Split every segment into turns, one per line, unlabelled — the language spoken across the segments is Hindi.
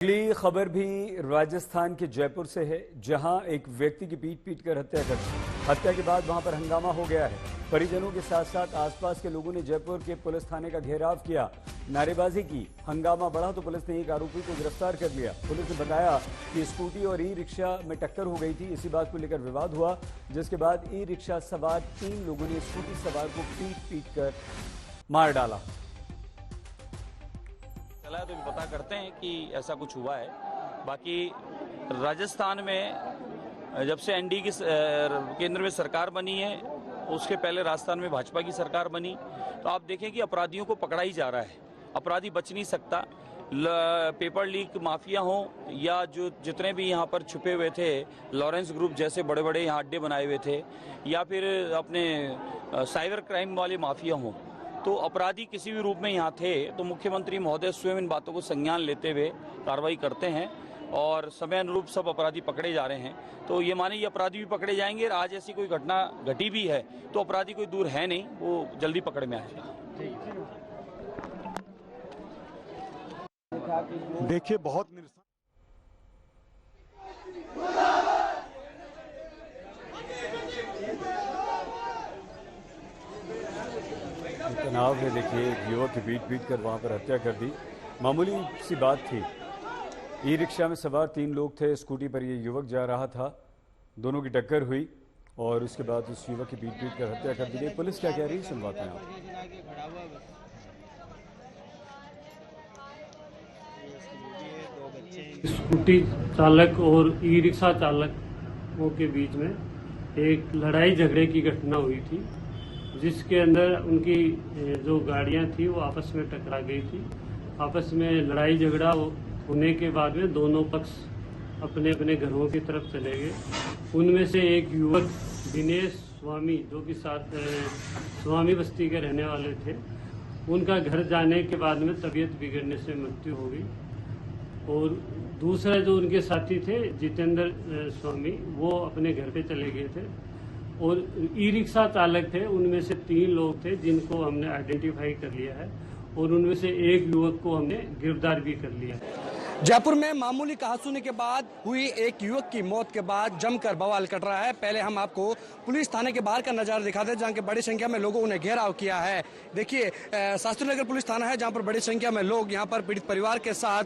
अगली खबर भी राजस्थान के जयपुर से है, जहां एक व्यक्ति की पीट कर हत्या के बाद वहां पर हंगामा हो गया है। परिजनों के साथ साथ आसपास के लोगों ने जयपुर के पुलिस थाने का घेराव किया, नारेबाजी की। हंगामा बढ़ा तो पुलिस ने एक आरोपी को गिरफ्तार कर लिया। पुलिस ने बताया कि स्कूटी और ई रिक्शा में टक्कर हो गई थी। इसी बात को लेकर विवाद हुआ, जिसके बाद ई रिक्शा सवार 3 लोगों ने स्कूटी सवार को पीट कर मार डाला।
तो पता करते हैं कि ऐसा कुछ हुआ है। बाकी राजस्थान में जब से एनडीए की केंद्र में सरकार बनी है, उसके पहले राजस्थान में भाजपा की सरकार बनी, तो आप देखें कि अपराधियों को पकड़ा ही जा रहा है। अपराधी बच नहीं सकता। पेपर लीक माफिया हो या जो जितने भी यहाँ पर छुपे हुए थे, लॉरेंस ग्रुप जैसे बड़े बड़े यहाँ अड्डे बनाए हुए थे, या फिर अपने साइबर क्राइम वाले माफिया हों, तो अपराधी किसी भी रूप में यहाँ थे, तो मुख्यमंत्री महोदय स्वयं इन बातों को संज्ञान लेते हुए कार्रवाई करते हैं और समय अनुरूप सब अपराधी पकड़े जा रहे हैं। तो ये माने ये अपराधी भी पकड़े जाएंगे। आज ऐसी कोई घटना घटी भी है तो अपराधी कोई दूर है नहीं, वो जल्दी पकड़ में आएगा।
देखिए, बहुत
तनाव में देखिए एक युवक की पीट कर वहां पर हत्या कर दी। मामूली सी बात थी। ई रिक्शा में सवार 3 लोग थे, स्कूटी पर ये युवक जा रहा था, दोनों की टक्कर हुई और उसके बाद उस युवक की पीट कर हत्या कर दी गई। पुलिस क्या कह रही है सुनवाते हैं आप।
स्कूटी चालक और ई रिक्शा चालकों के बीच में एक लड़ाई झगड़े की घटना हुई थी, जिसके अंदर उनकी जो गाड़ियां थी वो आपस में टकरा गई थी। आपस में लड़ाई झगड़ा होने के बाद में दोनों पक्ष अपने अपने घरों की तरफ चले गए। उनमें से एक युवक दिनेश स्वामी, जो कि स्वामी बस्ती के रहने वाले थे, उनका घर जाने के बाद में तबीयत बिगड़ने से मृत्यु हो गई। और दूसरे जो उनके साथी थे जितेंद्र स्वामी, वो अपने घर पे चले गए थे। और ई रिक्शा चालक थे, उनमें से 3 लोग थे जिनको हमने आइडेंटिफाई कर लिया है और उनमें से एक युवक को हमने गिरफ्तार भी कर लिया है।
जयपुर में मामूली कहासुनी के बाद हुई एक युवक की मौत के बाद जमकर बवाल कट रहा है। पहले हम आपको पुलिस थाने के बाहर का नजारा दिखाते हैं, जहां के बड़ी संख्या में लोगों ने घेराव किया है। देखिए, शास्त्री नगर पुलिस थाना है, जहां पर बड़ी संख्या में लोग यहां पर पीड़ित परिवार के साथ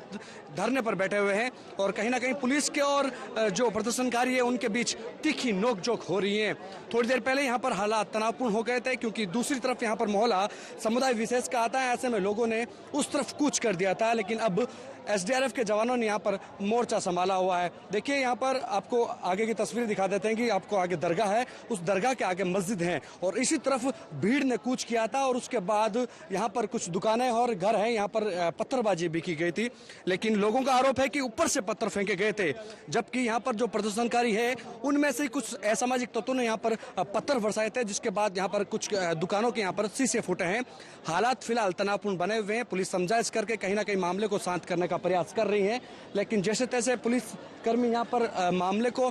धरने पर बैठे हुए हैं और कहीं ना कहीं पुलिस के और जो प्रदर्शनकारी है उनके बीच तीखी नोकझोंक हो रही है। थोड़ी देर पहले यहाँ पर हालात तनावपूर्ण हो गए थे, क्योंकि दूसरी तरफ यहाँ पर मोहल्ला समुदाय विशेष का आता है। ऐसे में लोगों ने उस तरफ कूच कर दिया था, लेकिन अब एसडीआरएफ के जवानों ने यहाँ पर मोर्चा संभाला हुआ है। देखिए, यहाँ पर आपको आगे की तस्वीर दिखा देते हैं कि आपको आगे दरगाह है, उस दरगाह के आगे मस्जिद है और इसी तरफ भीड़ ने कूच किया था और उसके बाद यहाँ पर कुछ दुकानें और घर हैं, यहाँ पर पत्थरबाजी भी की गई थी। लेकिन लोगों का आरोप है कि ऊपर से पत्थर फेंके गए थे, जबकि यहाँ पर जो प्रदर्शनकारी है उनमें से कुछ असामाजिक तत्वों ने यहाँ पर पत्थर बरसाए थे, जिसके बाद यहाँ पर कुछ दुकानों के यहाँ पर शीशे फूटे हैं। हालात फिलहाल तनावपूर्ण बने हुए हैं। पुलिस समझाइश करके कहीं ना कहीं मामले को शांत करने का प्रयास कर रही है, लेकिन जैसे तैसे पुलिस कर्मी यहाँ पर मामले को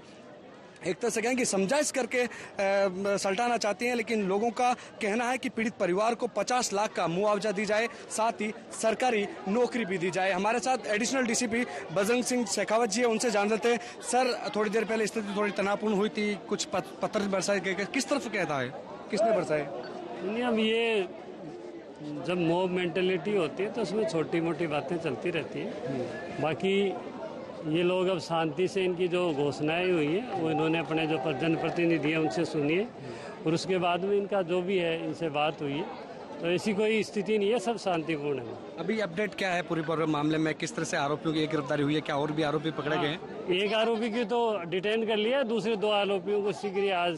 एक तरह से कहें कि समझाइश करके सल्टाना चाहती हैं। लेकिन लोगों का कहना है कि पीड़ित परिवार को 50 लाख का मुआवजा दी जाए, साथ ही सरकारी नौकरी भी दी जाए। हमारे साथ एडिशनल डीसीपी बजरंग सिंह शेखावत जी है, उनसे जान लेते हैं। सर, थोड़ी देर पहले स्थिति थोड़ी तनावपूर्ण हुई थी, कुछ पत्थर बरसाए गए, किस तरफ कहता है, किसने बरसाए?
नहीं, अब ये जब मॉब मेंटेलिटी होती है तो उसमें छोटी मोटी बातें चलती रहती है। बाकी ये लोग अब शांति से इनकी जो घोषणाएं हुई हैं वो इन्होंने अपने जो जनप्रतिनिधि हैं उनसे सुनिए और उसके बाद में इनका जो भी है इनसे बात हुई है, तो ऐसी कोई स्थिति नहीं है, सब शांतिपूर्ण है।
अभी अपडेट क्या है पूरे मामले में, किस तरह से आरोपियों की गिरफ्तारी हुई है, क्या और भी आरोपी पकड़े गए हैं?
एक आरोपी की तो डिटेन कर लिया, दूसरे 2 आरोपियों को शीघ्र आज